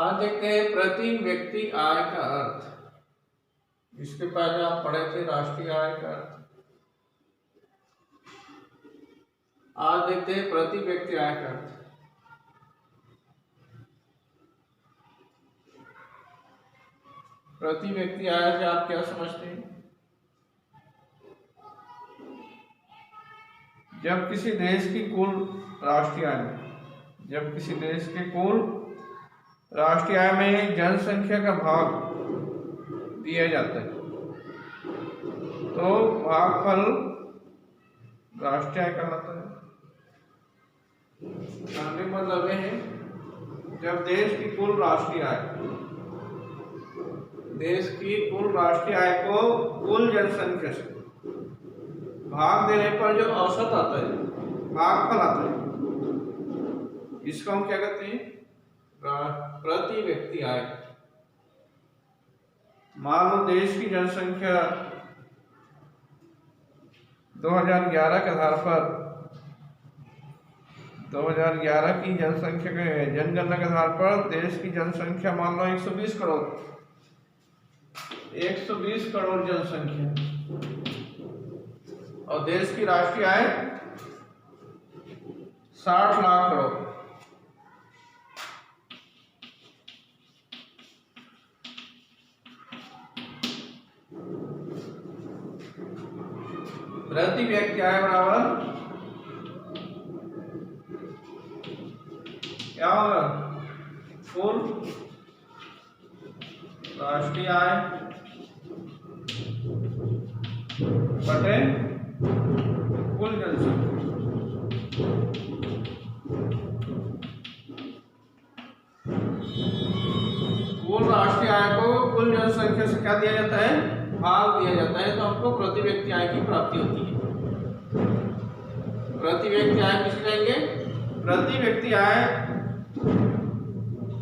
आज देखते हैं प्रति व्यक्ति आय का अर्थ। इसके पहले आप पढ़े थे राष्ट्रीय आय का अर्थ। आज देखते हैं प्रति व्यक्ति आय का अर्थ। प्रति व्यक्ति आय से आप क्या समझते हैं? जब किसी देश की कुल राष्ट्रीय आय में राष्ट्रीय आय में जनसंख्या का भाग दिया जाता है तो भागफल राष्ट्रीय आय कहलाता है। कहने का मतलब है जब देश की कुल राष्ट्रीय आय को कुल जनसंख्या से भाग देने पर जो औसत आता है, भागफल आता है, इसको हम क्या कहते हैं? प्रति व्यक्ति आय। मान लो देश की जनसंख्या 2011 के आधार पर 2011 की जनसंख्या के जनगणना के आधार पर देश की जनसंख्या मान लो 120 करोड़ जनसंख्या और देश की राष्ट्रीय आय 60 लाख करोड़। प्रति व्यक्ति आय बराबर क्या होगा? कुल राष्ट्रीय आय बटे कुल जनसंख्या। कुल राष्ट्रीय आय को कुल जनसंख्या से क्या दिया जाता है? भाग दिया जाता है, तो हमको प्रति व्यक्ति आय की प्राप्ति होती है। प्रति व्यक्ति आय किसे कहेंगे? प्रति व्यक्ति आय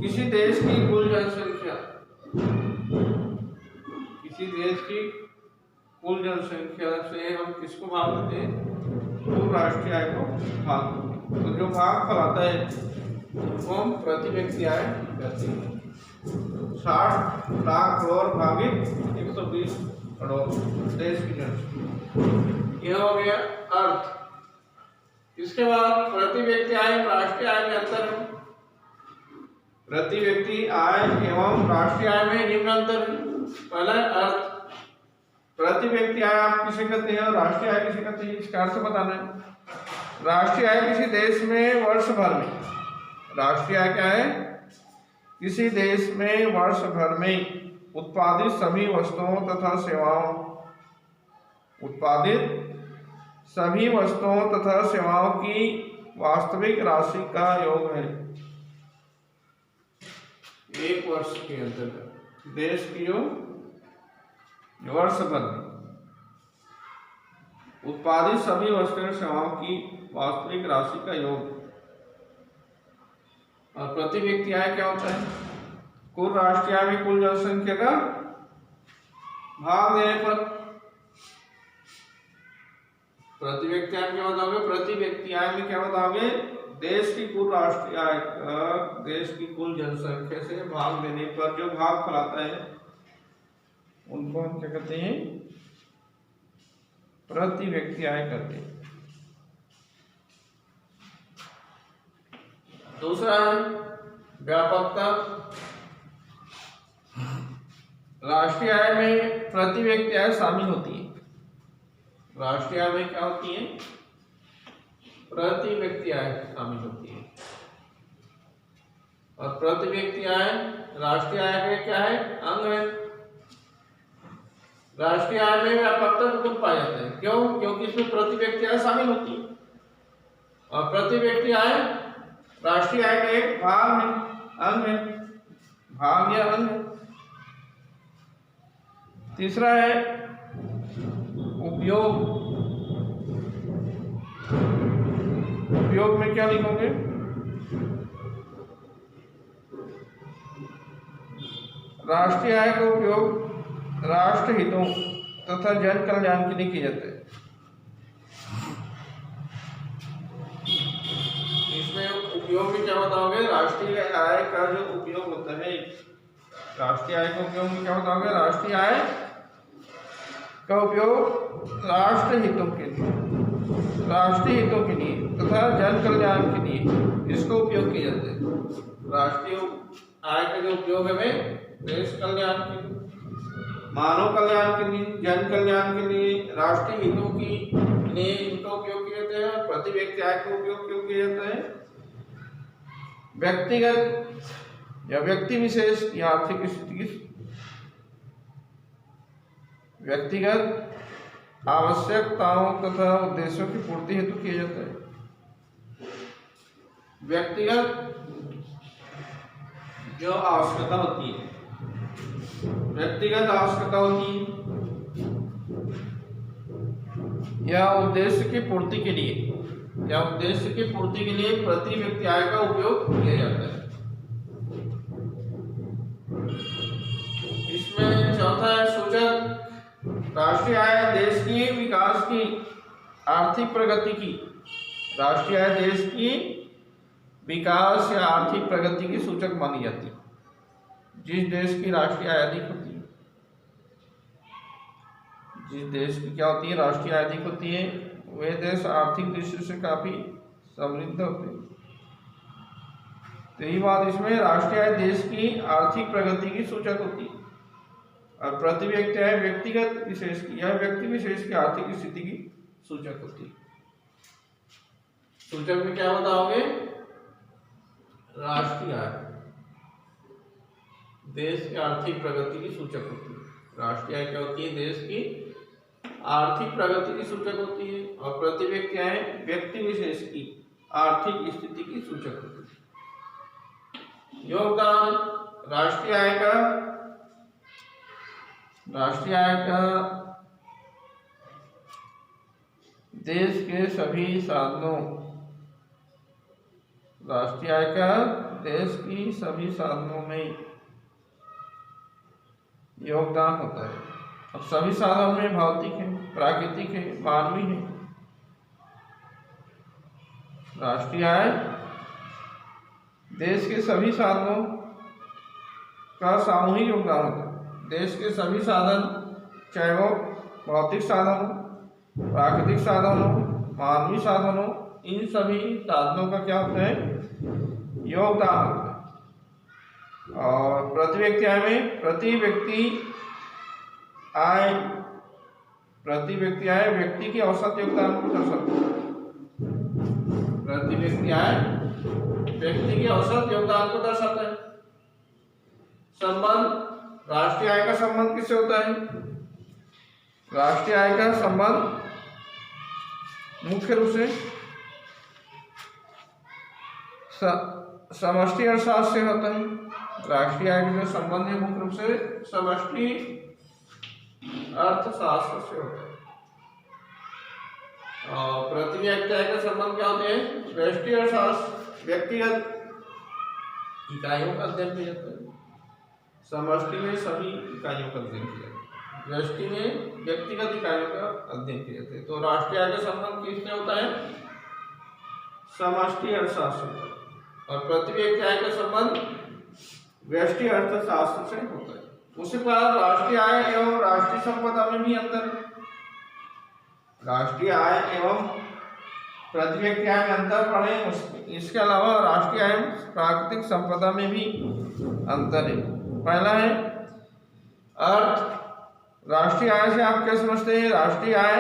किसी देश की कुल जनसंख्या, से हम किसको भाग देते हैं? कुल राष्ट्रीय आय को भाग। तो जो भागफल आता है वो हम प्रति व्यक्ति आय कहते हैं। 60 लाख करोड़ भागित 120 करोड़ देश की जनसंख्या। यह हो गया अर्थ। इसके बाद प्रति व्यक्ति आय एवं राष्ट्रीय आय में अंतर है। प्रति व्यक्ति आय एवं राष्ट्रीय आय में निम्न अंतर है। पहला अर्थ, प्रति व्यक्ति आय आप किसे कहते हैं और राष्ट्रीय आय किसे कहते हैं, इसका अर्थ बताना है। राष्ट्रीय आय किसी देश में वर्ष भर में, राष्ट्रीय आय क्या है? किसी देश में वर्ष भर में उत्पादित सभी वस्तुओं तथा सेवाओं की वास्तविक राशि का योग है। एक वर्ष के अंतर्गत देश की जो वर्ष भर में उत्पादित सभी वस्तुओं सेवाओं की वास्तविक राशि का योग। और प्रति व्यक्ति आय क्या होता है? कुल राष्ट्रीय आय में कुल जनसंख्या का भाग देने पर। प्रति व्यक्ति आय क्या बताओगे? प्रति व्यक्ति आय में क्या बताओगे? देश की कुल राष्ट्रीय आय का देश की कुल जनसंख्या से भाग देने पर जो भागफल आता है उनको हम क्या कहते हैं? प्रति व्यक्ति आय कहते हैं। दूसरा है व्यापकता। राष्ट्रीय आय में प्रति व्यक्ति आय शामिल होती है। राष्ट्रीय आय में क्या होती है? प्रति व्यक्ति आय शामिल होती है। और प्रति व्यक्ति आय राष्ट्रीय आय में क्या है? अंग है। राष्ट्रीय आय में व्यापकता गुण पाया जाता है। क्यों? क्योंकि इसमें प्रति व्यक्ति आय शामिल होती है और प्रति व्यक्ति आय राष्ट्रीय आय का एक भाग है, अंग है, भाग या अंग है। तीसरा है उपयोग। उपयोग में क्या लिखोगे? राष्ट्रीय आय का उपयोग राष्ट्र हितों तथा जन कल्याण के लिए किया जाता है। इसमें उपयोग में क्या बताओगे? राष्ट्रीय आय का जो उपयोग होता है, राष्ट्रीय आय का उपयोग में क्या बताओगे? राष्ट्रीय आय का उपयोग राष्ट्र हितों के लिए, राष्ट्रीय हितों के लिए तथा जन कल्याण के लिए इसको उपयोग किया जाता है। राष्ट्रीय आय का जो उपयोग है में देश कल्याण के लिए, मानव कल्याण के लिए, जन कल्याण के लिए, राष्ट्रीय हितों की लिए इनका उपयोग किया जाता है। प्रति व्यक्ति आय का उपयोग क्यों किया जाता है? व्यक्तिगत या व्यक्ति विशेष की आर्थिक स्थिति की व्यक्तिगत आवश्यकताओं तथा उद्देश्यों की पूर्ति हेतु किया जाता है। व्यक्तिगत जो आवश्यकता होती है, व्यक्तिगत आवश्यकता होती है या उद्देश्य की पूर्ति के लिए, या उद्देश्य की पूर्ति के लिए प्रति व्यक्ति आय का उपयोग किया जाता है। इसमें चौथा है सूचक। राष्ट्रीय आय देश की विकास की, आर्थिक प्रगति की, राष्ट्रीय आय देश की विकास या आर्थिक प्रगति की सूचक मानी जाती है। जिस देश की राष्ट्रीय आय अधिक होती है, जिस देश की क्या होती है? राष्ट्रीय आय अधिक होती है, वे देश आर्थिक दृष्टि से काफी समृद्ध होते हैं। तो यही बात इसमें, राष्ट्रीय आय देश की आर्थिक प्रगति की सूचक होती है और प्रति व्यक्ति आय व्यक्तिगत विशेष की या व्यक्ति विशेष की आर्थिक स्थिति की सूचक होती है। सूचक में क्या बताओगे? राष्ट्रीय आय देश की आर्थिक प्रगति की सूचक होती है। राष्ट्रीय आय क्या होती है? देश की आर्थिक प्रगति की सूचक होती है और प्रति व्यक्ति आय व्यक्ति विशेष की आर्थिक स्थिति की सूचक होती है। योगदान राष्ट्रीय आय का, राष्ट्रीय आय का देश के सभी साधनों, राष्ट्रीय आय का देश की सभी साधनों में योगदान होता है। अब सभी साधनों में भौतिक है, प्राकृतिक है, मानवीय है। राष्ट्रीय आय देश के सभी साधनों का सामूहिक योगदान होता है। देश के सभी साधन, चाहे वो भौतिक साधन हो, प्राकृतिक साधन हो, मानवीय साधन हो, इन सभी साधनों का क्या होता है? योगदान होता है। और प्रति व्यक्ति आय में प्रति व्यक्ति आय व्यक्ति के औसत योगदान को दर्शाता है। प्रति व्यक्ति आय व्यक्ति के औसत योगदान को दर्शाता है। संबंध राष्ट्रीय आय का संबंध किससे होता है? राष्ट्रीय आय का संबंध मुख्य रूप से समष्टि अर्थशास्त्र से होता है। राष्ट्रीय आय का जो संबंध है मुख्य रूप से समष्टि अर्थशास्त्र से होता है। और प्रति व्यक्ति आय का संबंध क्या होते हैं? व्यष्टि अर्थशास्त्र, व्यक्तिगत इकाइयों का अध्ययन किया जाता है। समष्टि में सभी इकाइयों का अध्ययन किया जाता है, व्यष्टि में व्यक्तिगत इकाइयों का अध्ययन किया जाता है। तो राष्ट्रीय आय का संबंध किससे होता है? समष्टि अर्थशास्त्र। और प्रति व्यक्ति आय का संबंध व्यष्टि अर्थशास्त्र से होता है। उसी प्रकार राष्ट्रीय आय एवं राष्ट्रीय संपदा में भी अंतर है। राष्ट्रीय आय एवं प्रति व्यक्ति आय में अंतर पड़े। इसके अलावा राष्ट्रीय आय प्राकृतिक संपदा में भी अंतर है। पहला है अर्थ। राष्ट्रीय आय से आप क्या समझते हैं? राष्ट्रीय आय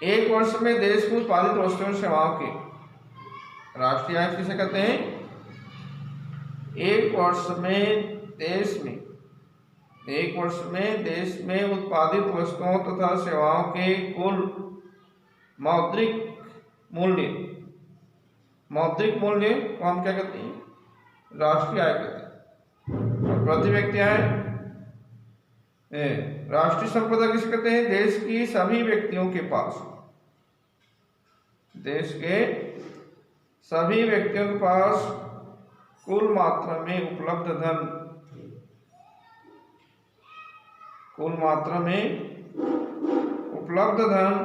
एक वर्ष में देश में उत्पादित वस्तुओं और सेवाओं के, राष्ट्रीय आय किसे कहते हैं? एक वर्ष में देश में उत्पादित वस्तुओं तथा सेवाओं के कुल मौद्रिक मूल्य को हम क्या कहते हैं? राष्ट्रीय आय कहते हैं। और प्रति व्यक्ति आय राष्ट्रीय संपदा किसे कहते हैं? देश की सभी व्यक्तियों के पास, देश के सभी व्यक्तियों के पास कुल मात्रा में उपलब्ध धन,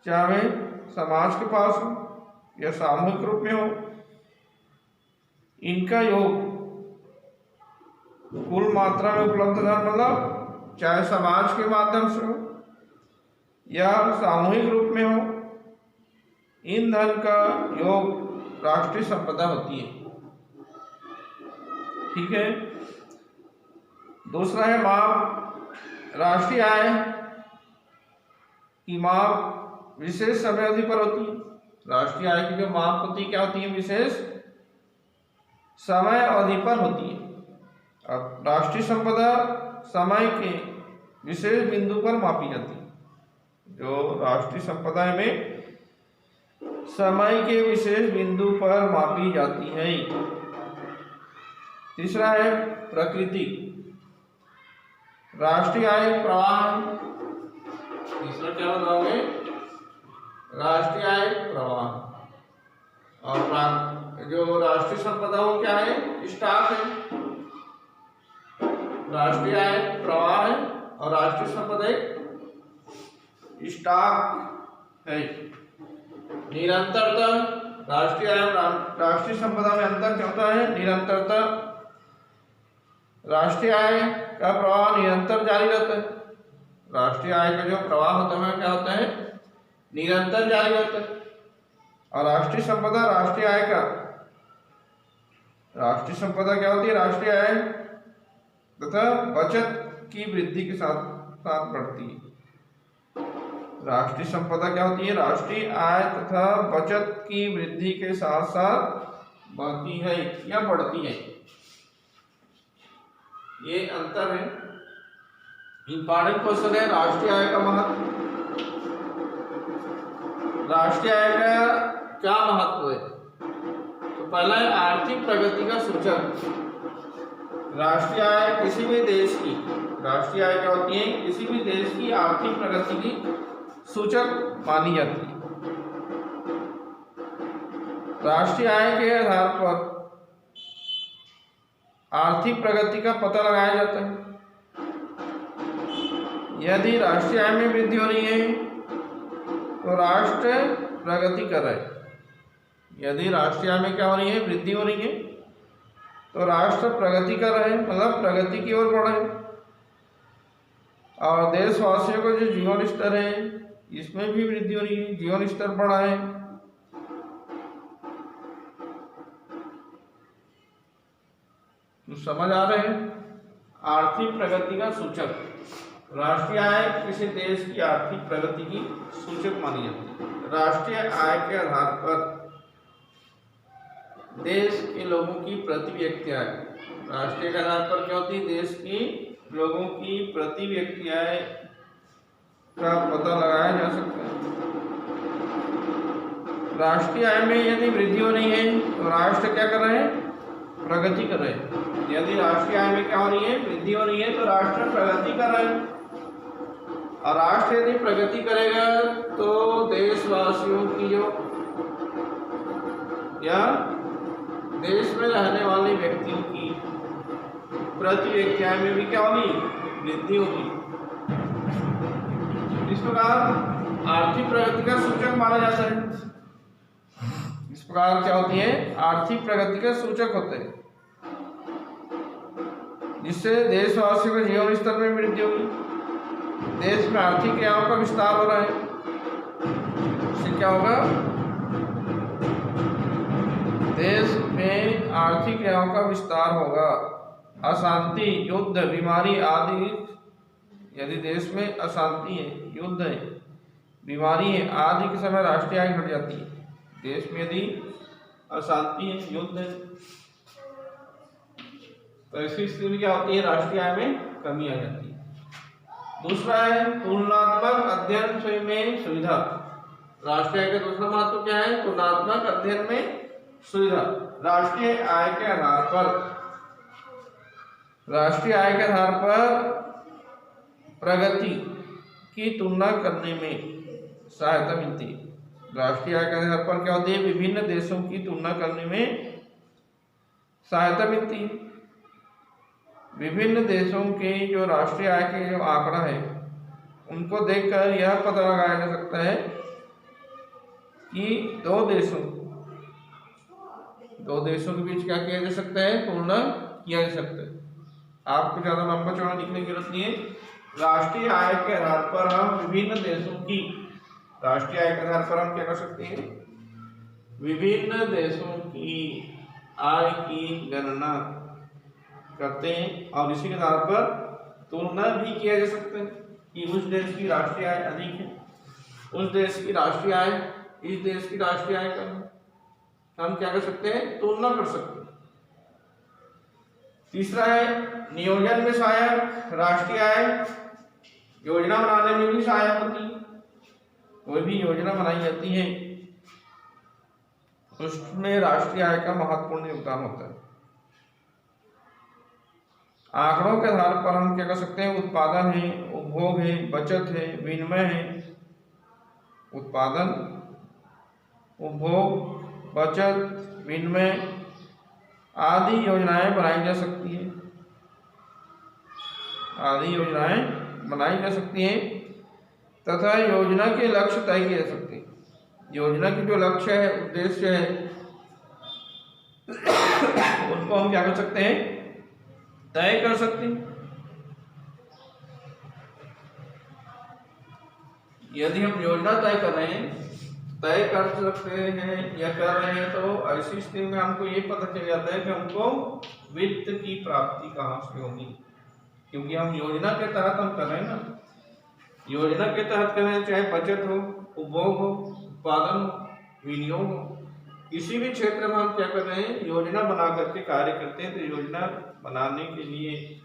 चाहे समाज के पास हो, या सामूहिक रूप में हो, इनका योग कुल मात्रा में उपलब्ध धन, मतलब चाहे समाज के माध्यम से हो या सामूहिक रूप में हो, इन धन का योग राष्ट्रीय संपदा होती है। ठीक है। दूसरा है माप। राष्ट्रीय आय की माप विशेष समय अवधि पर होती है। राष्ट्रीय आय की जो माप होती है क्या होती है? विशेष समय अवधि पर होती है। अब राष्ट्रीय संपदा समय के विशेष बिंदु पर मापी जाती है। जो राष्ट्रीय संपदा में समय के विशेष बिंदु पर मापी जाती है। तीसरा है प्रकृति। राष्ट्रीय आय प्रवाह। तीसरा क्या बताओगे? राष्ट्रीय आय प्रवाह। और जो राष्ट्रीय संपदा वो क्या है? स्टॉक है। राष्ट्रीय आय प्रवाह है और राष्ट्रीय संपदा स्टॉक है। निरंतरता। राष्ट्रीय आय राष्ट्रीय संपदा में अंतर क्या होता है? निरंतरता। राष्ट्रीय आय का प्रवाह निरंतर जारी रहता है। राष्ट्रीय आय का जो प्रवाह होता है क्या होता है? निरंतर जारी रहता है। और राष्ट्रीय संपदा राष्ट्रीय आय का, राष्ट्रीय संपदा क्या होती है? राष्ट्रीय आय तथा बचत की वृद्धि के साथ साथ बढ़ती है। राष्ट्रीय संपदा क्या होती है? राष्ट्रीय आय तथा बचत की वृद्धि के साथ साथ बढ़ती है या बढ़ती है। ये अंतर है। इंपॉर्टेंट क्वेश्चन है राष्ट्रीय आय का महत्व। राष्ट्रीय आय का क्या महत्व है? तो पहला है आर्थिक प्रगति का सूचक। राष्ट्रीय आय किसी भी देश की, राष्ट्रीय आय क्या होती है? किसी भी देश की आर्थिक प्रगति की सूचक मानी जाती है। राष्ट्रीय आय के आधार पर आर्थिक प्रगति का पता लगाया जाता है। यदि राष्ट्रीय आय में वृद्धि हो रही है तो राष्ट्र प्रगति कर रहा है। यदि राष्ट्रीय आय में क्या हो रही है? वृद्धि हो रही है तो राष्ट्र प्रगति कर रहे हैं, मतलब प्रगति की ओर बढ़ रहे हैं। और देशवासियों का जो जीवन स्तर है इसमें भी वृद्धि हो रही है, जीवन स्तर बढ़ा है। तो समझ आ रहे हैं? आर्थिक प्रगति का सूचक राष्ट्रीय आय किसी देश की आर्थिक प्रगति की सूचक मानी जाती है। राष्ट्रीय आय के आधार पर देश के लोगों की प्रति व्यक्ति आय, राष्ट्रीय के आधार पर क्या होती है? देश की लोगों की प्रति व्यक्ति आय का पता लगाया जा सकता है। राष्ट्रीय आय में यदि वृद्धि हो रही है तो राष्ट्र क्या कर रहे हैं? प्रगति कर रहे हैं। यदि राष्ट्रीय आय में क्या हो रही है? वृद्धि हो रही है तो राष्ट्र प्रगति कर रहे हैं। और राष्ट्र यदि प्रगति करेगा तो देशवासियों की जो या देश में रहने वाले व्यक्तियों की प्रति व्यक्ति आय में भी क्या होगी? वृद्धि होगी। इस प्रकार आर्थिक प्रगति का सूचक माना जाता है। इस प्रकार क्या होती है? आर्थिक प्रगति का सूचक होते हैं, जिससे देशवासियों के जीवन स्तर में वृद्धि होगी। देश में आर्थिक क्रियाओं का विस्तार हो रहा है। इससे क्या होगा? देश में आर्थिक क्रियाओं का विस्तार होगा। अशांति, युद्ध, बीमारी आदि, यदि देश में अशांति है, युद्ध है, बीमारी है आदि के समय राष्ट्रीय आय घट जाती है। देश में यदि अशांति है, युद्ध है तो ऐसी स्थिति में क्या होती है? राष्ट्रीय आय में कमी आ जाती है। दूसरा है तुलनात्मक अध्ययन स्वयं में सुविधा। राष्ट्रीय आय का दूसरा महत्व क्या है? तुलनात्मक अध्ययन में सुविधा। राष्ट्रीय आय के आधार पर, राष्ट्रीय आय के आधार पर प्रगति की तुलना करने में सहायता मिलती है। राष्ट्रीय आय के आधार पर क्या होती है? विभिन्न देशों की तुलना करने में सहायता मिलती है। विभिन्न देशों के जो राष्ट्रीय आय के जो आंकड़ा है उनको देखकर यह पता लगाया जा सकता है कि दो देशों दो देशों के बीच क्या किया जा सकता है, तुलना किया जा सकता है। आपको ज्यादा लंबा चौड़ा लिखने की जरूरत नहीं है। राष्ट्रीय आय के आधार पर हम विभिन्न देशों की, राष्ट्रीय आय के आधार पर हम क्या कर सकते हैं, विभिन्न देशों की आय की गणना करते हैं और इसी के आधार पर तुलना भी किया जा सकता है कि उस देश की राष्ट्रीय आय अधिक है, उस देश की राष्ट्रीय आय इस देश की राष्ट्रीय आय कम है। हम क्या कर सकते हैं, तुलना कर सकते हैं। तीसरा है नियोजन में सहायक राष्ट्रीय आय, योजना बनाने में भी सहायक होती है। कोई भी योजना बनाई जाती है उसमें राष्ट्रीय आय का महत्वपूर्ण योगदान होता है। आंकड़ों के आधार पर हम क्या कर सकते हैं, उत्पादन है, उपभोग है, बचत है, विनिमय है। उत्पादन, उपभोग, बचत, विनिमय आदि योजनाएं बनाई जा सकती है, आदि योजनाएं बनाई जा सकती हैं तथा योजना के लक्ष्य तय किए जा सकते हैं। योजना की जो लक्ष्य है, उद्देश्य है, उसको हम क्या कर सकते हैं, तय कर सकते हैं। यदि हम योजना तय कर रहे हैं, तय कर सकते हैं या कर रहे हैं, तो ऐसी स्थिति में हमको ये पता चल जाता है कि हमको वित्त की प्राप्ति कहाँ से होगी, क्योंकि हम योजना के तहत हम कर रहे हैं ना। योजना के तहत कर रहे हैं, चाहे बचत हो, उपभोग हो, उत्पादन हो, विनियोग हो, किसी भी क्षेत्र में हम क्या कर रहे हैं, योजना बना करके कार्य करते हैं। तो योजना बनाने के लिए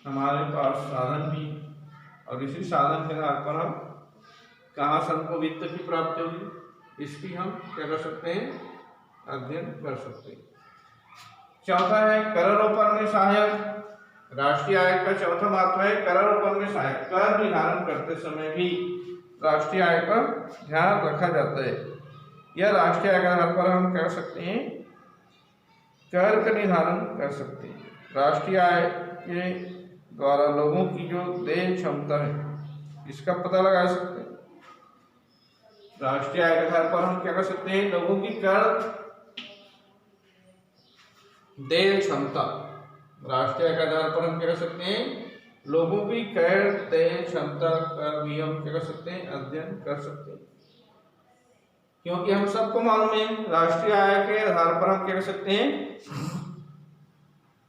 हमारे पास साधन भी, और इसी साधन के आधार पर हम कहाँ से हमको वित्त की प्राप्ति होगी, इसकी हम क्या कर सकते हैं, अध्ययन कर सकते हैं। चौथा है करारोपण में सहायक राष्ट्रीय आय का चौथा महत्व है करारोपण में सहायक। कर निर्धारण करते समय भी राष्ट्रीय आय का ध्यान रखा जाता है। यह राष्ट्रीय आय के आधार पर हम कर सकते हैं, कर का निर्धारण कर सकते हैं। राष्ट्रीय आय के द्वारा लोगों की जो देय क्षमता है इसका पता लगा सकते हैं। राष्ट्रीय आय के आधार पर हम क्या कर सकते हैं, लोगों की कर देय क्षमता, राष्ट्रीय आय के आधार पर हम क्या कर सकते हैं, लोगों की कर देय क्षमता का भी हम क्या कर सकते हैं, अध्ययन कर सकते हैं। क्योंकि हम सबको मालूम है राष्ट्रीय आय के आधार पर हम क्या कर सकते हैं,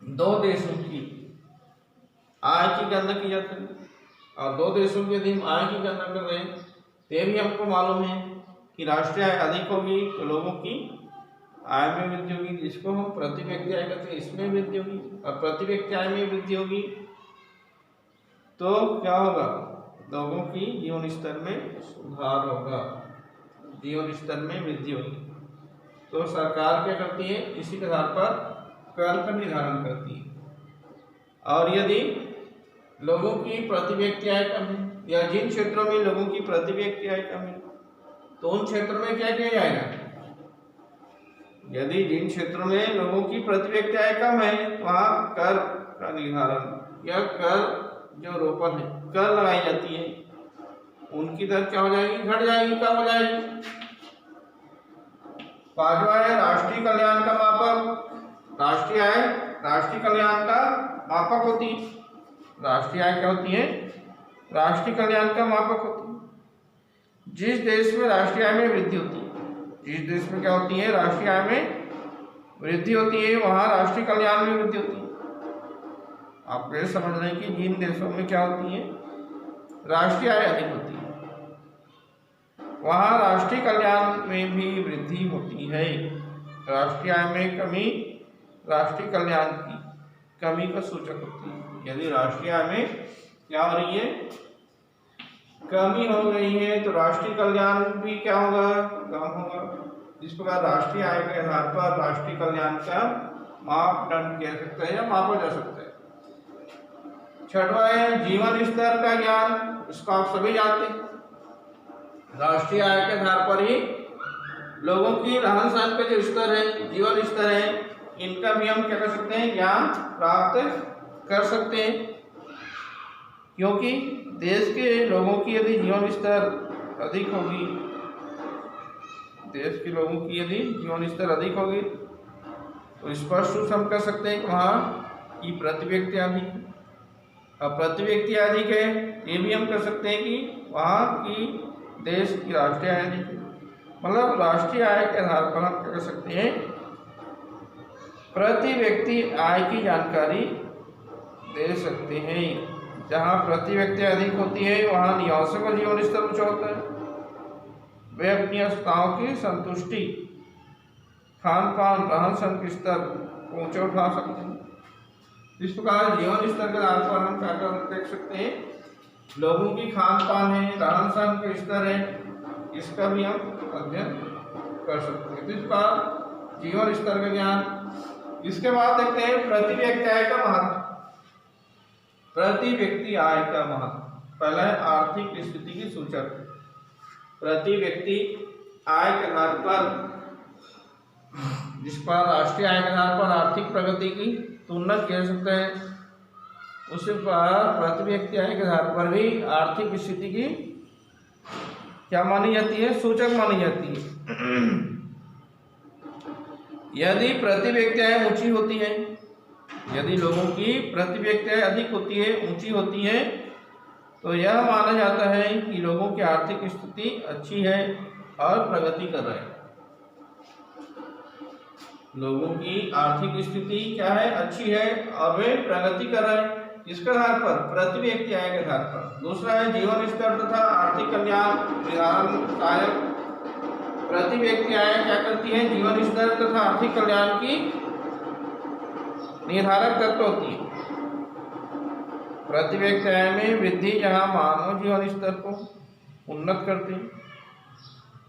दो देशों की आय की गणना की जाती है, और दो देशों की यदि हम आय की गणना कर रहे हैं तो भी हमको मालूम है कि राष्ट्रीय आय अधिक होगी तो लोगों की आय में वृद्धि होगी, जिसको हम प्रति व्यक्ति आय कहते हैं, इसमें वृद्धि होगी। और प्रति व्यक्ति आय में वृद्धि होगी तो क्या होगा, लोगों की जीवन स्तर में सुधार होगा, जीवन स्तर में वृद्धि होगी। तो सरकार क्या करती है, इसी के आधार पर कर का निर्धारण करती है। और यदि लोगों की प्रति व्यक्ति आय कम है, या जिन क्षेत्रों में लोगों की प्रति व्यक्ति आय कम है, तो उन क्षेत्रों में क्या किया जाएगा, यदि जिन क्षेत्रों में लोगों की प्रति व्यक्ति आय कम है वहां कर का निर्धारण या कर जो रोपण है, कर लगाई जाती है, उनकी दर क्या हो जाएगी, घट जाएगी, कम हो जाएगी। पांचवा है राष्ट्रीय कल्याण का मापक। राष्ट्रीय आय राष्ट्रीय कल्याण का मापक होती है। राष्ट्रीय आय क्या होती है, राष्ट्रीय कल्याण का मापक होती है। जिस देश में राष्ट्रीय आय में वृद्धि होती है, जिस देश में क्या होती है, राष्ट्रीय आय में वृद्धि होती है, वहां राष्ट्रीय कल्याण में वृद्धि होती है। आप ये समझ रहे हैं कि जिन देशों में क्या होती है, राष्ट्रीय आय अधिक होती है, वहां राष्ट्रीय कल्याण में भी वृद्धि होती है। राष्ट्रीय आय में कमी राष्ट्रीय कल्याण की कमी का सूचक होती है। यदि राष्ट्रीय आय में क्या हो रही है, कमी हो रही है, तो राष्ट्रीय कल्याण भी क्या होगा, कम होगा। इस प्रकार राष्ट्रीय आय के आधार पर राष्ट्रीय कल्याण का मापदंड किया जा सकता है या मापा जा सकता है। छठवां है जीवन स्तर का ज्ञान। इसको आप सभी जानते हैं, राष्ट्रीय आय के आधार पर ही लोगों की रहन सहन का जो स्तर है, जीवन स्तर है, इनका भी हम क्या कर सकते हैं, ज्ञान प्राप्त कर सकते हैं। क्योंकि देश के लोगों की यदि जीवन स्तर अधिक होगी, देश के लोगों की यदि जीवन स्तर अधिक होगी तो स्पष्ट रूप से हम कह सकते हैं कि वहाँ की प्रति व्यक्ति अधिक। अब प्रति व्यक्ति अधिक है ये भी हम कह सकते हैं कि वहाँ की देश की राष्ट्रीय आय अधिक है। मतलब राष्ट्रीय आय के आधार पर हम क्या कह सकते हैं, प्रति व्यक्ति आय की जानकारी दे सकते हैं। जहाँ प्रति व्यक्ति अधिक होती है वहाँ निवासियों का जीवन स्तर ऊंचा होता है, वे अपनी आवश्यकताओं की संतुष्टि, खान पान, रहन सहन के स्तर को ऊंचा उठा सकते हैं। इस प्रकार जीवन स्तर के आधार पर हम क्या देख सकते हैं, लोगों की खान पान है, रहन सहन के स्तर है, इसका भी हम अध्ययन कर सकते हैं। इस प्रकार जीवन स्तर का ज्ञान। इसके बाद देखते हैं प्रति व्यक्ति आय का महत्व। प्रति व्यक्ति आय का महत्व पहला है आर्थिक स्थिति की सूचक। प्रति व्यक्ति आय के आधार पर, जिस पर राष्ट्रीय आय के आधार पर आर्थिक प्रगति की तुलना किया सकता है, उस पर प्रति व्यक्ति आय के आधार पर भी आर्थिक स्थिति की क्या मानी जाती है, सूचक मानी जाती है। यदि प्रति व्यक्ति आय ऊंची होती है, यदि लोगों की प्रति व्यक्ति आय अधिक होती है, ऊंची होती है, तो यह माना जाता है कि लोगों की आर्थिक स्थिति अच्छी है और प्रगति कर रहे हैं। लोगों की आर्थिक स्थिति क्या है, अच्छी है और वे प्रगति कर रहे हैं। इसके आधार पर प्रति व्यक्ति आय के आधार पर। दूसरा है जीवन स्तर तथा आर्थिक कल्याण निर्धारण सहायक। प्रति व्यक्ति आय क्या करती है, जीवन स्तर तथा आर्थिक कल्याण की निर्धारक तत्व होती है। प्रति व्यक्ति आय में वृद्धि जहाँ मानव जीवन स्तर को उन्नत करती है।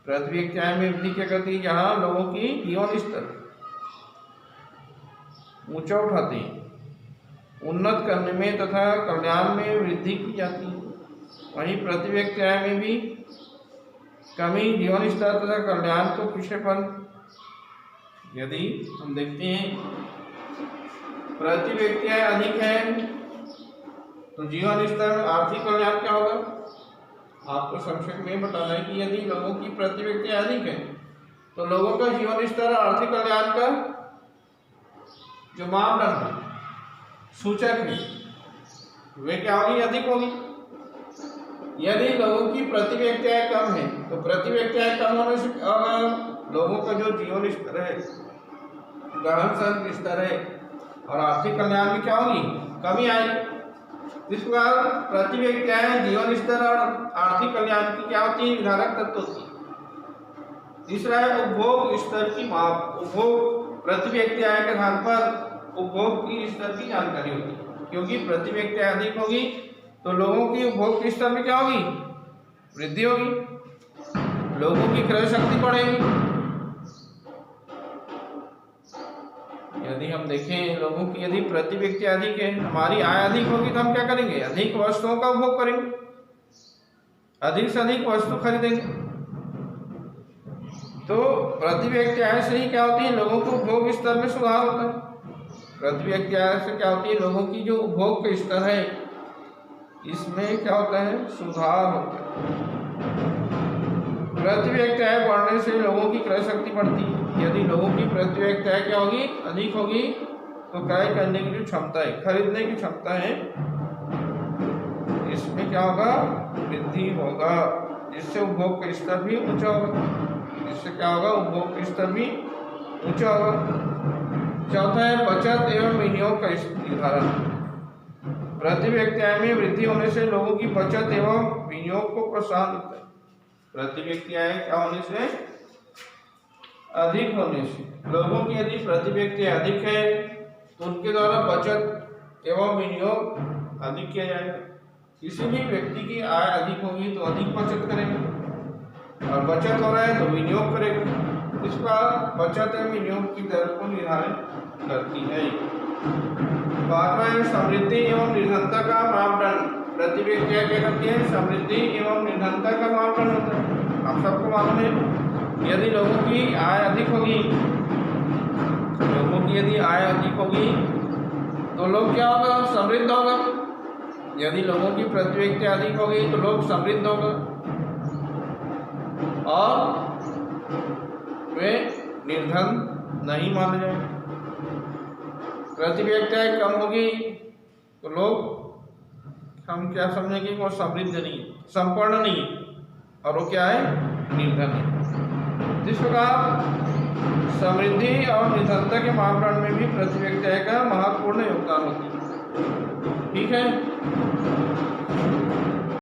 प्रति व्यक्ति आय में वृद्धि क्या करती है, जहाँ लोगों की जीवन स्तर ऊंचा उठाती है, उन्नत करने में तथा कल्याण में वृद्धि की जाती है। वहीं प्रति व्यक्ति आय में भी कमी जीवन स्तर तथा कल्याण को पिछड़ेपन। यदि हम देखते हैं प्रति व्यक्ति आय अधिक है तो जीवन स्तर आर्थिक कल्याण क्या होगा, आपको संक्षेप में बताना है कि यदि लोगों की प्रति व्यक्ति अधिक है तो लोगों का जीवन स्तर आर्थिक कल्याण का जो मापदंड है, सूचक है, वे क्या होगी, अधिक होगी। यदि लोगों की प्रति व्यक्ति आय कम है तो प्रति व्यक्ति आय कम होने से लोगों का जो जीवन स्तर है, रहन सहन स्तर है और आर्थिक कल्याण में क्या होगी, कमी आएगी। इस प्रकार प्रति व्यक्ति आय जीवन स्तर और आर्थिक कल्याण की क्या होती है, निर्धारक तत्व होती है। तीसरा है उपभोग स्तर की माप। उपभोग प्रति व्यक्ति आय के आधार पर उपभोग की स्तर की जानकारी होती है, क्योंकि प्रति व्यक्ति आय अधिक होगी तो लोगों की उपभोग के स्तर में क्या होगी, वृद्धि होगी, लोगों की क्रय शक्ति बढ़ेगी। यदि हम देखें लोगों की यदि प्रति व्यक्ति अधिक है, हमारी आय अधिक होगी तो हम क्या करेंगे, अधिक वस्तुओं का उपभोग करेंगे, अधिक से अधिक वस्तु खरीदेंगे। तो प्रति व्यक्ति आय से ही क्या होती है, लोगों को उपभोग स्तर में सुधार होता है। प्रति व्यक्ति आय से क्या होती है, लोगों की जो उपभोग का स्तर है इसमें क्या होता है, सुधार होता है। प्रति व्यक्ति आय बढ़ने से लोगों की क्रय शक्ति बढ़ती है। यदि लोगों की प्रति व्यक्ति आय क्या होगी, अधिक होगी, तो क्रय करने की जो क्षमता है, खरीदने की क्षमता है, इसमें क्या होगा, वृद्धि होगा, जिससे उपभोग का स्तर भी ऊंचा होगा। इससे क्या होगा, उपभोग का स्तर भी ऊंचा होगा। चौथा है बचत एवं विनियोग का निर्धारण। प्रति व्यक्ति आय में वृद्धि होने से लोगों की बचत एवं विनियोग को प्रोत्साहन मिलता है। प्रति व्यक्ति आय क्या होने से, अधिक होने से लोगों की यदि प्रति व्यक्ति अधिक है तो उनके द्वारा बचत एवं विनियोग अधिक किया जाएगा। किसी भी व्यक्ति की आय अधिक होगी तो अधिक बचत करेगा, और बचत हो रहा है तो विनियोग करेगा। इस पर बचत एवं विनियोग की दर को निर्धारित करती है। पांचवा है समृद्धि एवं निर्धनता का मापदंड। प्रति व्यक्ति क्या करती है, समृद्धि एवं निर्धनता का मापदंड होता है। आप सबको मालूम है, यदि लोगों की आय अधिक होगी, लोगों की यदि आय अधिक होगी तो लोग क्या होगा, समृद्ध होगा। यदि लोगों की प्रति व्यक्ति अधिक होगी तो लोग समृद्ध होगा। और वे निर्धन नहीं माने जाए। प्रति व्यक्ति आय कम होगी तो लोग हम क्या समझेंगे वो समृद्ध नहीं है, संपन्न नहीं है, और वो क्या है, निर्धन है। जिस प्रकार समृद्धि और निर्धनता के मापदंड में भी प्रति व्यक्ति आय का महत्वपूर्ण योगदान होता है। ठीक है।